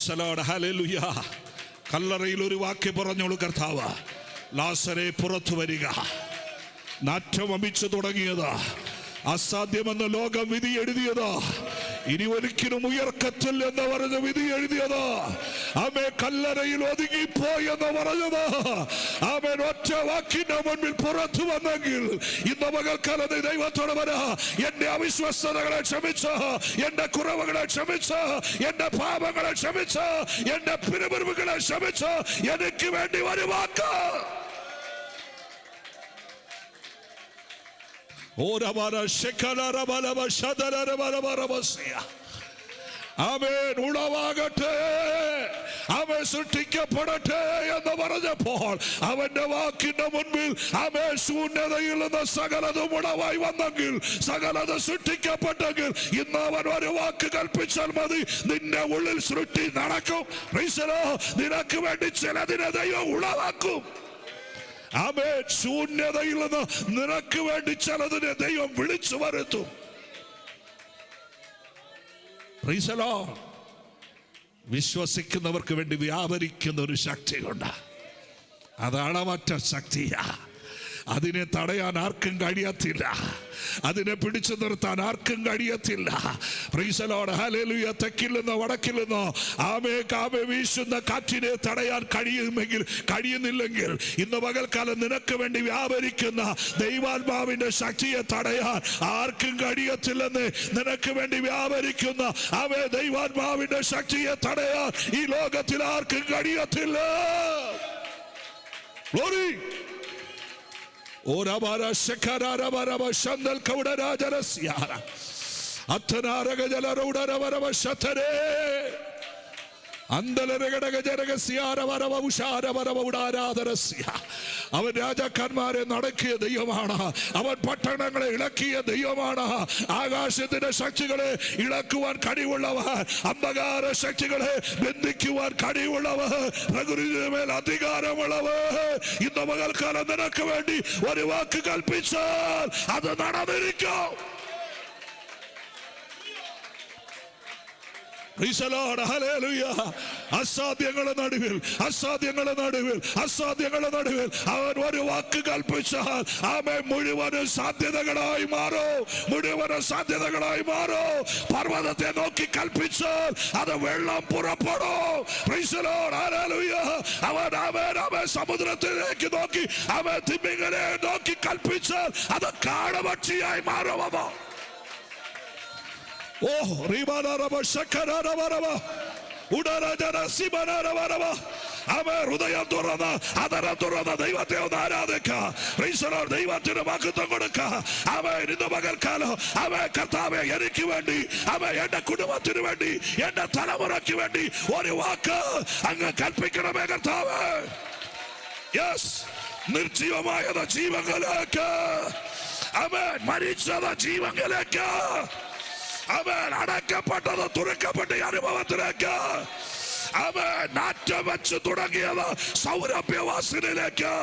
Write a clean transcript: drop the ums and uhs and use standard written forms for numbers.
Hallelujah. കല്ലറയിൽ ഒരു വാക്യം പറഞ്ഞോളൂ കർത്താവ്, ലാസരെ പുറത്തു വരിക. നാറ്റം വമിച്ചു തുടങ്ങിയത്, അസാധ്യമെന്ന് ലോകം വിധി എഴുതിയത്, ഇനി ഒരിക്കലും ഉയർക്കത്തില്ല എന്ന് പറഞ്ഞ് വിധി എഴുതിയത്, ആമേ കല്ലറയിൽ ഒതുങ്ങിപ്പോയി എന്ന് പറഞ്ഞത്, ആമേൻ ഒറ്റ വാക്കിന്റെ മുൻപിൽ പുറത്തു വന്നെങ്കിൽ ഇന്ന് പകൽക്കാലത്ത് ദൈവത്തോട് പറ, എന്റെ അവിശ്വസ്തതകളെ ക്ഷമിച്ച്, എന്റെ കുറവുകളെ ക്ഷമിച്ച്, എന്റെ പാപങ്ങളെ ക്ഷമിച്ച്, എന്റെ പിരിമുറുകളെ ക്ഷമിച്ച് എനിക്ക് വേണ്ടി ഒരു വാക്ക്. ആമേൻ ഉളവാകട്ടെ, അവൻ സൃഷ്ടിക്കപ്പെടട്ടെ എന്ന് പറഞ്ഞപ്പോൾ അവന്റെ വാക്കിന്റെ മുൻപിൽ അവൻ ശൂന്യതയിൽ നിന്ന് സകലതും ഉളവായി വന്നെങ്കിൽ, സകലത് സൃഷ്ടിക്കപ്പെട്ടെങ്കിൽ, ഇന്ന് അവൻ ഒരു വാക്ക് കൽപ്പിച്ചാൽ മതി, നിന്റെ ഉള്ളിൽ സൃഷ്ടി നടക്കും. നിനക്ക് വേണ്ടി ചിലതിനെ ദൈവം ഉളവാക്കും. ആമേൻ. ശൂന്യതയിൽ നിന്ന് നിനക്ക് വേണ്ടി ചിലതിനെ ദൈവം വിളിച്ചു വരുത്തും. Praise the Lord. വിശ്വസിക്കുന്നവർക്ക് വേണ്ടി വ്യാപരിക്കുന്ന ഒരു ശക്തിയുണ്ട്. അതാണ് മറ്റ ശക്തിയാ. അതിനെ തടയാൻ ആർക്കും കഴിയത്തില്ല, അതിനെ പിടിച്ചു നിർത്താൻ ആർക്കും കഴിയത്തില്ല. Praise the Lord. ഹല്ലേലൂയ. തെക്കിൽ നിന്നോ വടക്കിൽ നിന്നോ ആമേ വീശുന്ന കാറ്റിനെ തടയാൻ കഴിയുന്നില്ലെങ്കിൽ, ഇന്ന് പകൽക്കാലം നിനക്ക് വേണ്ടി വ്യാപരിക്കുന്ന ദൈവാത്മാവിന്റെ ശക്തിയെ തടയാൻ ആർക്കും കഴിയത്തില്ലെന്ന്, നിനക്ക് വേണ്ടി വ്യാപരിക്കുന്ന ആമേ ദൈവാത്മാവിന്റെ ശക്തിയെ തടയാൻ ഈ ലോകത്തിൽ ആർക്കും കഴിയത്തില്ല. ഗ്ലോറി. അവൻ രാജാക്കന്മാരെ നടക്കിയ ദൈവമാണ്, അവൻ പട്ടണങ്ങളെ ഇളക്കിയ ദൈവമാണ്, ആകാശത്തിന്റെ ശക്തികളെ ഇളക്കുവാൻ കഴിവുള്ളവൻ, അന്ധകാര ശക്തികളെ ബന്ധിക്കുവാൻ കഴിവുള്ളവൻ, പ്രകൃതിയുടെ മേൽ അധികാരമുള്ളവൻ. ഇന്ന് പകൽക്കാലം നിനക്ക് വേണ്ടി ഒരു വാക്ക് കൽപ്പിച്ചാൽ അത് നടന്നിരിക്കും. അസാധ്യങ്ങളുടെ നടുവിൽ അവൻ ഒരു വാക്ക് കൽപ്പിച്ചാൽ അവൻ മുഴുവനും സാധ്യതകളായി മാറോ. പർവ്വതത്തെ നോക്കി കൽപ്പിച്ചാൽ അത് വെള്ളം പുറപ്പെടും. അവൻ സമുദ്രത്തിലേക്ക് നോക്കി, അവൻ തിമിംഗലത്തെ നോക്കി കൽപ്പിച്ചാൽ അത് കാടപക്ഷിയായി മാറും. ഹൃദയം തുറന്ന് അതരം തുറന്ന് ദൈവത്തെ ഒന്ന് ആരാധിക്കാം. ദൈവത്തിന് മഹത്വം കൊടുക്കാം. ഇന്ന് പകൽക്കാലം കർത്താവേ, എനിക്ക് വേണ്ടി, എന്റെ കുടുംബത്തിന് വേണ്ടി, എന്റെ തലമുറയ്ക്ക് വേണ്ടി ഒരു വാക്ക് അങ്ങ് കൽപ്പിക്കണമേ കർത്താവേ. യെസ്. നിർജീവമായത് ജീവങ്ങളിലേക്ക്, മരിച്ചത് ജീവങ്ങളിലേക്ക്, അവൻ അടക്കപ്പെട്ടത് തുറക്കപ്പെട്ട അനുഭവത്തിലേക്ക്, അവൻ നാറ്റം വെച്ച് തുടങ്ങിയത് സൗരഭ്യവാസനയിലേക്ക്.